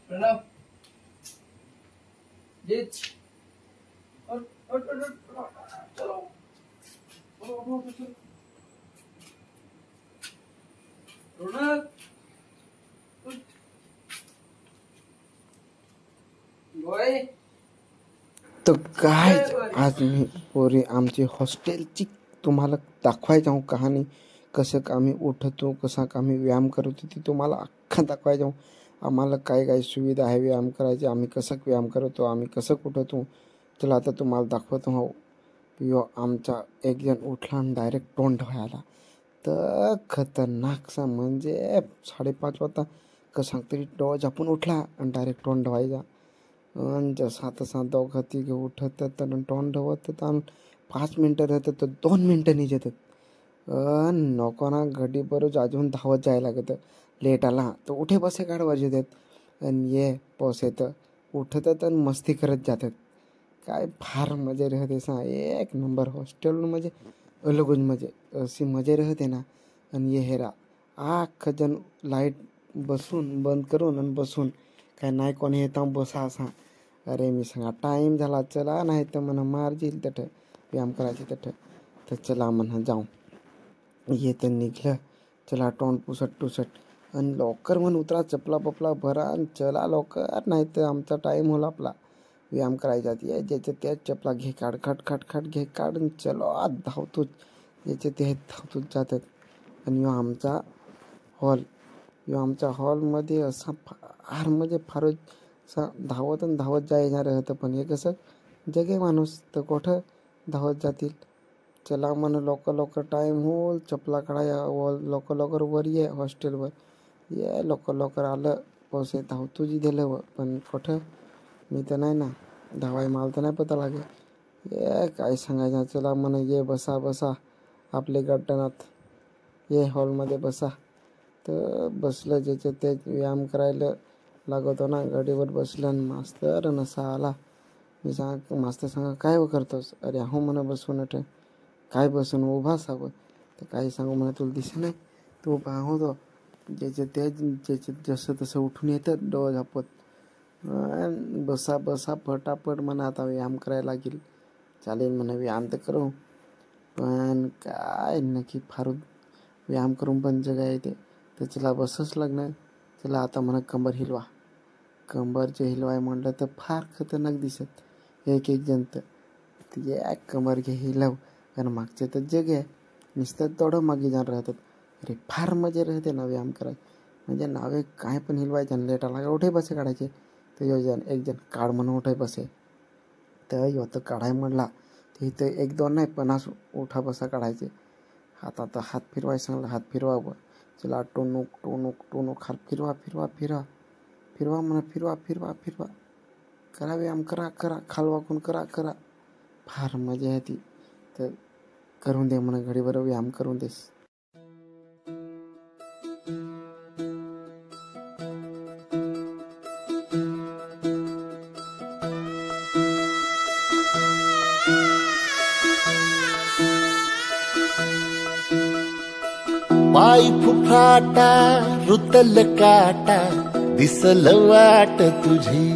प्रणव जीत और चलो रोनक बॉय। तर काय आज मी पोरी आमची हॉस्टेलची तुम्हाला दाखवायचं हूँ कहाणी। कसं का आम्ही उठतो, कसा का आम्ही व्यायाम करतो ते तुम्हाला अख्खा दाखवायचं हूँ। आम्हाला काय काय सुविधा आहे व्यायाम करायची, आम्ही कसं व्यायाम करतो, आम्ही कसं उठतो, चला आता तुम्हाला दाखवतो हो। यो आमचा एक जण उठला आणि डायरेक्ट तोंड धुवायला, तर खतरनाकसा म्हणजे 5:30 वाजता कसा तरी डोळा झापून उठला आणि डायरेक्ट तोंड धुवायचा। आणि जसा तसा दोघं तिघे उठत तर तोंड धुवत आणि 5 मिनटं राहतात तर 2 मिनटं निघतात। नको ना घडी बरोच अजून धावत जायला लागतं। लेट आला तर उठे बसे काढ वाजवतात आणि ये पोसे तर उठतात आणि मस्ती करत जातात। काय फार मजा राहते सा, एक नंबर हॉस्टेल म्हणजे अलगच मजे अशी मजा राहते ना। आणि ये हेरा अख्खं जण लाईट बसून बंद करून आणि बसून काय नाही कोणी येता बसा असा। अरे मी सांगा टाईम झाला चला, नाही तर म्हणा मार जाईल तठं व्यायाम करायचे तठं, तर चला म्हणा जाऊ। येतं निघलं, चला तोंड पुसट टुसट आणि लवकर म्हणून उतरा, चपला पपला भरा आणि चला लवकर, नाही तर आमचा टाईम होला आपला व्यायाम करायचा। ये ज्याच्या त्याच चपला घे काढ, खट खट खट घे काढ आणि चलो आज धावतोच, याचे ते धावतोच जातात। आणि यो आमचा हॉल, यो आमच्या हॉलमध्ये असा फार म्हणजे फारच असा धावत आणि धावत जायला राहतं। पण हे कसं जगे माणूस तर कुठं धावत जातील, चला म्हणून लवकर लवकर टाईम होईल, चपला काढाया लवकर लवकर वर ये हॉस्टेलवर ये, लवकर लवकर आलं पैसे धावतोच दिलं पण कुठं मी तर नाही ना धावाय, मला तर नाही पता लागे ये काय सांगायचं। चला म्हणा ये बसा बसा आपले गड्डनात, ये हॉलमध्ये बसा। तर बसलं ज्याच्या ते व्यायाम करायला लागतो ना, गाडीवर बसलं आणि मास्तर नसा आला। मी सांग मास्तर सांगा काय करतोस, अरे हो म्हणा बसून अठे, काय बसून उभा असावं, तर काही सांगू म्हणा तुला दिसे नाही तू उभा होतो, ज्याचे ते ज्याचे जसं तसं उठून येतं डोळा झापत, बसा बसा फटाफट म्हणा आता व्यायाम करायला लागेल, चालेल म्हणा व्यायाम तर करू, पण काय नक्की फार व्यायाम करून पण जगा येते, तर चला बसच लागणार। चला आता म्हणा कंबर हिलवा, कंबरचे हिलवाय म्हटलं तर फार खतरनाक दिसत एक एक जण, तर ये कमर घे हिलव, कारण मागचे तर जग आहे नुसतं तेवढं मागे जाण राहतात। अरे फार मजा राहते ना व्यायाम करायला, म्हणजे नावे काय पण हिलवायचे आणि लेटा लागा उठे बसे काढायचे। तर योजन एक जण काढ म्हणून उठे बसे, तर यो तर काढाय म्हणला तर इथं 1-2 नाही 50 उठा बसा काढायचे। हातात हात फिरवाय सांगला हात फिरवावं, चला टोनूक टोनूक टोनूक हात फिरवा फिरवा फिरवा फिरवा म्हणा फिरवा फिरवा फिरवा, करा व्यायाम करा करा, खालवाकून करा करा, फार मजा येते। तर करून दे म्हणा घडीभर व्यायाम करून देस। पाय फुफाटा रुतल काटा दिसल वाट तुझी,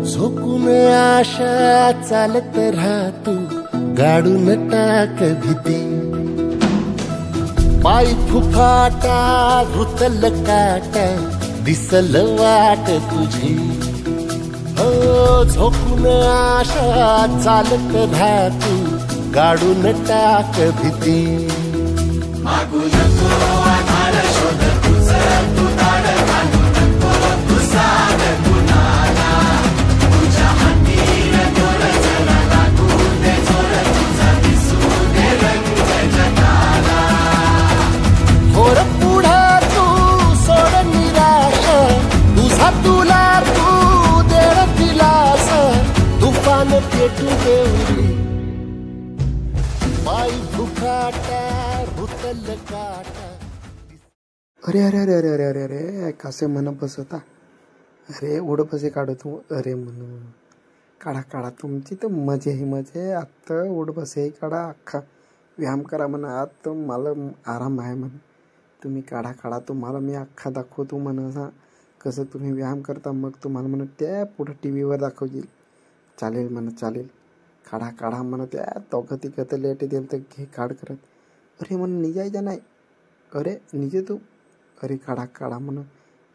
झोकून आशा चालत राहा तू गाडून टाक भीती। पाय फुफाटा रुतल काटा दिसल वाट तुझी, हो झोकून आशा चालत राहा तू गाडून टाक भीती। मागू नको आधार शोध तुझं तू ताड घालू नको तू साध कुणाला, तुझ्या हातीन दोर जरा लागू दे जोर तुझा दिसू दे रंग जगाला। होर पुढं तू सोड निराश, तुझा तुला तू देण दिलास, तुफान पेटू देऊरी पाय फुफाटा रुतल काटा। अरे अरे अरे अरे अरे अरे अरे कसे म्हण बसता, अरे उड बसे काढू तू, अरे म्हणू काढा काढा तुमची तर मजा ही मजा। आत्ता उड बसे काढा, अख्खा व्यायाम करा म्हणा, आत तर मला आराम आहे म्हणा, तुम्ही काढा तुम्हाला मी अख्खा दाखवतो म्हणा असा कसं तुम्ही व्यायाम करता, मग तुम्हाला म्हणा त्या पुढं टी व्हीवर दाखवतील. चालेल म्हणा चालेल, काढा म्हणा. त्या दोघं तिघं तर लेट येतील तर घे काढ करत. अरे म्हणून निजायचं नाही, अरे निजे तू, अरे काढा म्हणून.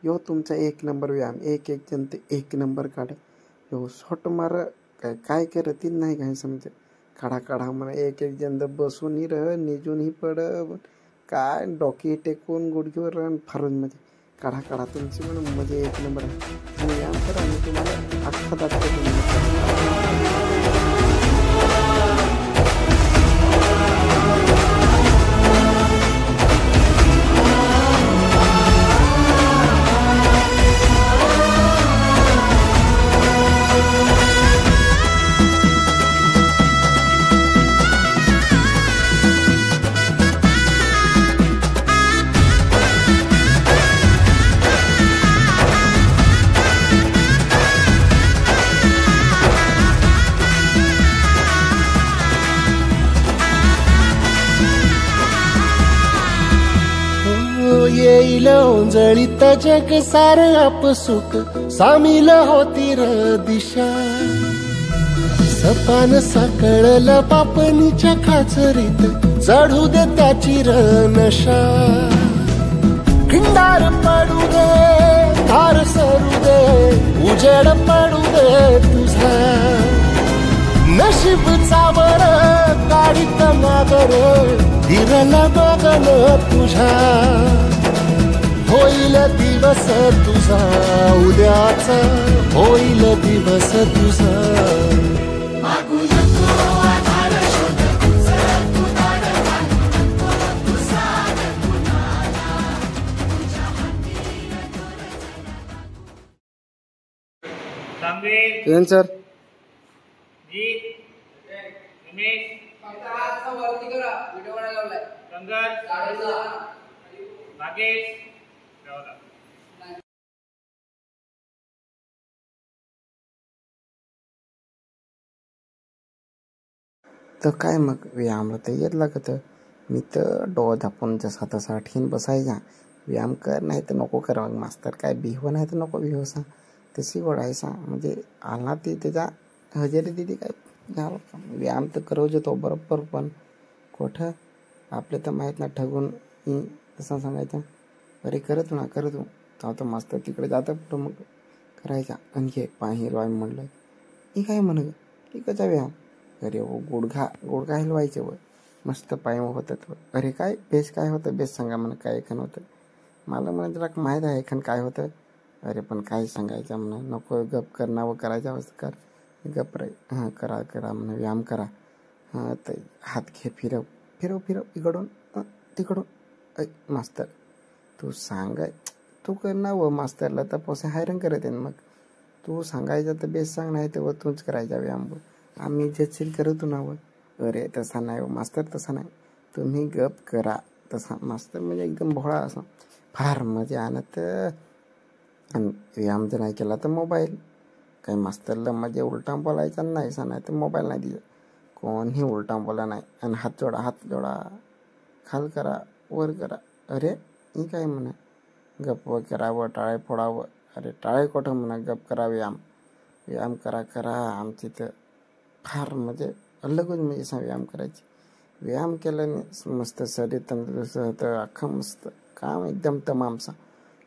यो तुमचा 1 नंबर व्यायाम. एक जण ते 1 नंबर काढ. यो शॉट मार काय करतील नाही काय समजे. काढा म्हणा. एक जण बसूनही रह, निजूनही पड, काय डोकी टेकून गुडघ्यावर रन फारून मध्ये. काढा तुमची म्हणून म्हणजे 1 नंबर आहे. आणि व्यायाम करा आणि तुम्हाला अख्खा दाखवतो. येईल ओंजळीत जग सार आपसुक, सामील होती र दिशा. सपान साकळला पापणीच्या खाचरीत, चढू दे त्याची र नशा. खिंडार पडू दे, धार सरू दे, उजेड पडू दे तुझा. नशीब चावर काढीत मागर, धीरला बघन तुझ्या. होईल दिवस तुझा उद्याचा, होईल दिवस तुझा. ಏನ್ ಸರ್? जी उमेश वरती करा, व्हिडिओ बनायला लावलाय. गंगर भागेश तर काय मग व्यायामला तर येत लागत. मी तर डोळा झापून जसा तसा ठेवून बसायचा. व्यायाम कर नाही तर नको कर. मग मास्तर काय बिहव नाही तर नको बिहव सा, तशी ओढायचा. म्हणजे आला ती त्याच्या हजेरी दिली काय व्यायाम तर करवच तो बरोबर. पण कुठं आपले तर माहीत ना ठगून तसं सांगायचं. अरे करत ना करत तर मास्तर तिकडे जातं पुढं मग करायचा. आणि हे पाय हिरवाय म्हणलं ही काय म्हण की कसा व्यायाम. अरे हो गुडघा हिलवायचे व मस्त पाय होतात. अरे काय बेस काय होतं, बेस सांगा म्हणा काय एखान होतं. मला म्हणा जरा माहीत आहे एखान काय होतं. अरे पण काय सांगायचं म्हणा, नको गप करणं व करायच्या अवस्था कर. गप रे. हां करा म्हणा व्यायाम करा. हां तर हात घे, फिरव इकडून तिकडून. मास्तर तू सांग, तू कर ना व मास्तरला तर पोसे हैराण करत आहे. मग तू सांगायचं तर बेस सांग, नाही तर व तूच करायचा व्यायाम. आम्ही जे करतो ना व. अरे तसा नाही व मास्तर, तसा नाही. तुम्ही गप करा तसा. मास्तर म्हणजे एकदम भोळा असा, फार मजा आणत. आणि व्यायाम जर नाही केला तर मोबाईल. काही मास्तरला म्हणजे उलटा बोलायचा नाही सा, नाही तर मोबाईल नाही दिला. कोणही उलटा बोला नाही. आणि हात जोडा, खाल करा, वर करा. अरे ही काय म्हणा गप व करावं, टाळे फोडावं. अरे टाळे कुठं म्हणा, गप करा व्यायाम करा. आमची तर फार म्हणजे अलगच म्हणजे असा व्यायाम करायची. व्यायाम केल्याने मस्त शरीर तंदुरुस्त होतं. अख्खं मस्त काम एकदम तमामसा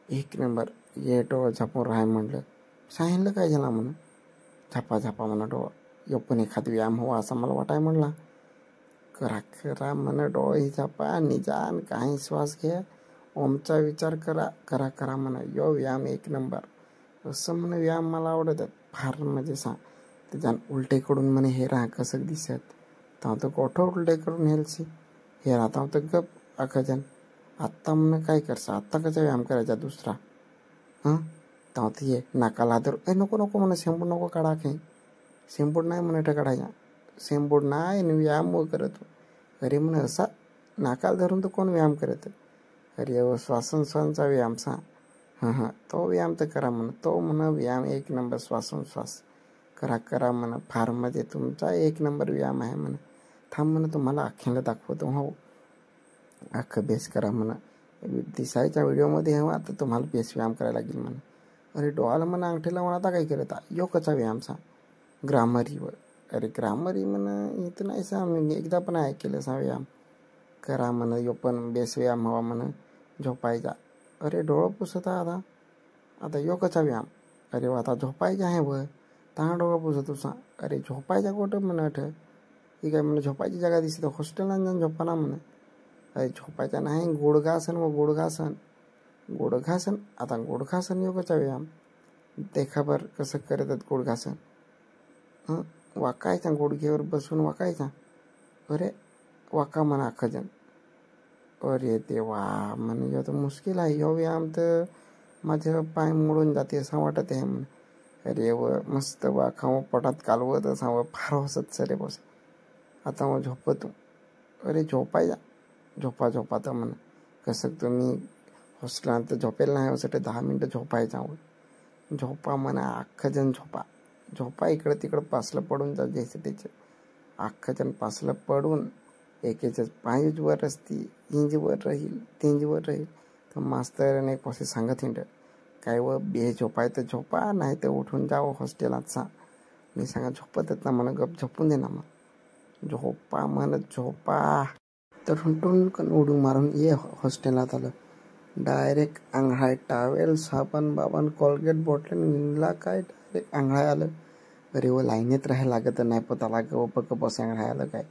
1 नंबर. ये डोळं झापून राहाय म्हणलं. सांगितलं काय झाला म्हणा, झापा म्हणा डोळं. यो पण एखाद व्यायाम हवा असं मला वाटाय म्हणला. करा म्हणा डोळे झापा, निजान काही श्वास घ्या, ओमचा विचार करा म्हणा. यो व्यायाम 1 नंबर. असं म्हणा व्यायाम मला आवडतात फार. म्हणजे सांग त्याच्यान उलटेकडून म्हणे हे राहा कसं दिसत. तर कोठं उलटेकडून हेलशी हे राहता तर गप अखजन. आत्ता म्हणणं काय करसा, आत्ता कसा व्यायाम करायचा दुसरा. हां तर ये नाकाला हातर नको म्हणा. शेंबूड नको काढा काही. शेंबूड नाही म्हणत काढायचा. शेंबूड नाही आणि व्यायाम व करत. अरे म्हणे असा नाकाला धरून तर कोण व्यायाम करत. अरे श्वासोच्छ्वासाचा व्यायाम सा. हां तो व्यायाम तर करा म्हणा. तो म्हणा व्यायाम 1 नंबर. श्वासोच्छ्वास करा म्हणा. फार म्हणजे तुमचा 1 नंबर व्यायाम आहे म्हणा. थांब म्हणा तुम्हाला अख्ख्याला दाखवतो. हो अख्खं बेस करा म्हणा. दिसायच्या व्हिडिओमध्ये हे आता तुम्हाला बेस व्यायाम करायला लागेल म्हणा. अरे डोळ्याला म्हणा अंगठीला म्हणा आता काय करत यो कसा व्यायामचा ग्रामरीवर. अरे ग्रामरी म्हणा इथं नाही सा मी एकदा पण ऐकलं सा व्यायाम करा म्हणा यो पण बेस व्यायाम हवा म्हणा झोपायचा. अरे डोळं पुसत आता आता यो कसा व्यायाम. अरे आता झोपायचं आहे व तहा डोळं पुसत तुसा. अरे झोपायचा कुठं म्हणत ही काय म्हणा झोपायची जागा दिसत हॉस्टेलला जाऊन झोपाना म्हणा. अरे झोपायचा नाही गुडघासन व गुडघासन आता गुडघासन योगाचा व्यायाम देखा बरं कसं करतात गुडघासन. वाकायचा गुडघ्यावर बसून वाकायचा. अरे वाका म्हणा अख्खा जण. अरे देवा म्हणे यो तर मुश्किल आहे यो व्यायाम तर माझे पाय मोडून जाते असं वाटत आहे म्हणे. अरे व मस्त वाखावं पोटात कालवत असा व फार हसत सरे बस. आता मग झोपतो. अरे झोपायचा झोपा तर म्हणा कसं तुम्ही हॉस्टेलला झोपेल नाही असं 10 मिनटं झोपायचा झोपा म्हणा अख्खं जण झोपा इकडं तिकडं पासलं पडून जा ज्याचं त्याचं अख्खं जण पासलं पडून एकेच पायच वर असती इंजवर राहील तर मास्तरने कसे सांगत हिंड काय व बे झोपाय तर झोपा नाही तर उठून जावं हॉस्टेलात मी सांगा झोपतच ना म्हणा गप झोपून दे ना मग झोपा म्हणत झोपा. तर टुनकन उडू मारून ये हॉस्टेलात आलं. डायरेक्ट आंघाळ टावेल साबण बाबन कोलगेट बॉटल निघला काय डायरेक्ट आंघाळ आलं. अरे व लाईनीत राहायला लागत नाही पता लाग पक बस आंघाळ आलं काय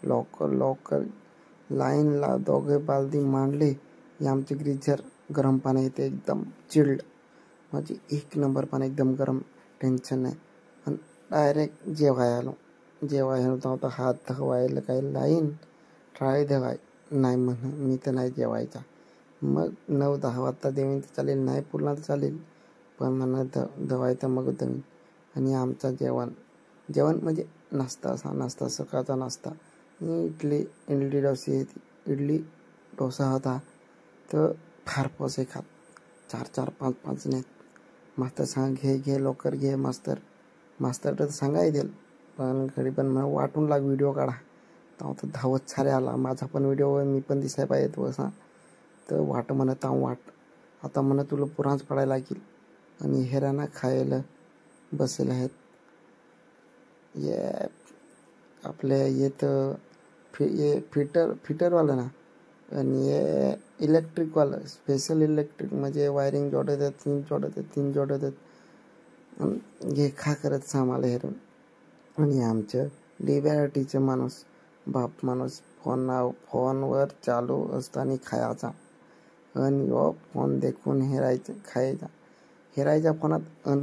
लवकर लाईनला दोघे बालदी मांडले. आमचे ग्रीजर गरम पाणी येते एकदम चिल्ड म्हणजे 1 नंबर पाणी एकदम गरम टेन्शन नाही. आणि डायरेक्ट जेवायला तर हात धुवायला काय लाईन ट्राय धवाय नाही म्हण मी तर नाही जेवायचा. मग 9-10 वाजता देवीन तर चालेल नाही पुरला तर चालेल पण म्हणा धवायचा मग देवीन. आणि आमचा जेवण म्हणजे नाश्ता सकाळचा नाश्ता इडली डोसा होता तर फार पोसे खात 4-4 5-5 नेत. मास्तर सांग घे लवकर घे मास्तर तर सांगाय देईल पण घरी पण मला वाटून लाग व्हिडिओ काढा तर धावत सारे आला माझा पण व्हिडिओ मी पण दिसाय पाहिजे तो असा तर वाट म्हणत आता म्हणत तुला पुराणच पडायला लागेल. आणि हेराना खायला बसले आहेत ये आपले येत फिटरवालं ना आणि ये इलेक्ट्रिकवालं स्पेशल इलेक्ट्रिक म्हणजे वायरिंग जोडत आहेत 3 जोडत आहेत घे खा करत सामाला हेरून. आणि आमचं लिबॅरिटीचं बाप माणूस फोनवर चालू असताना खायचा आणि यो फोन देखून हेरायच्या फोनात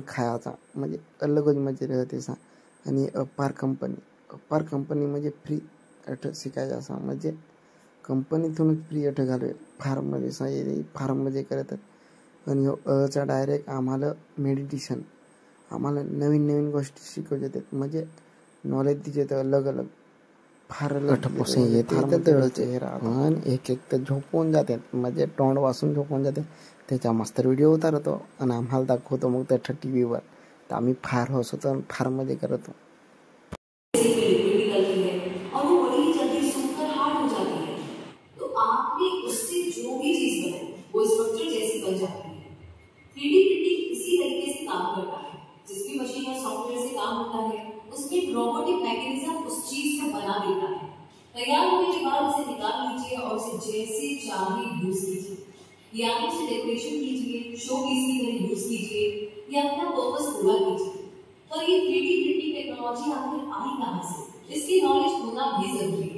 खायचा म्हणजे अलगच मजे राहते सा. आणि अपार कंपनी म्हणजे फ्री शिकायचं असा म्हणजे कंपनीतूनच फ्री घालवे फार मजे करतात. आणि चा डायरेक्ट आम्हाला मेडिटेशन आम्हाला नवीन गोष्टी शिकवतात म्हणजे नॉलेज दिचे अलग फार लठपोसे येते तर चेहरा आणि एक तर झोपून जातात म्हणजे तोंड वासून झोपून जाते. त्याचा मास्तर व्हिडिओ उतारतो आणि आम्हाला दाखवतो मग त्या TV वर तर आम्ही फार हसतो आणि फार मजे करतो. जिसकी मशीन और सॉफ्टवेयर से काम होता है उसमें एक रोबोटिक मैकेनिज्म उस चीज को बना देता है. तैयार होने के बाद उसे निकाल लीजिए और उसे जैसे चाहे यूज कीजिए. या तो उसे डेकोरेशन कीजिए शो पीस की तरह यूज कीजिए या अपना पर्पस पूरा कीजिए. पर ये 3D प्रिंटिंग टेक्नोलॉजी आखिर आई कहां से इसकी नॉलेज होना भी जरूरी है.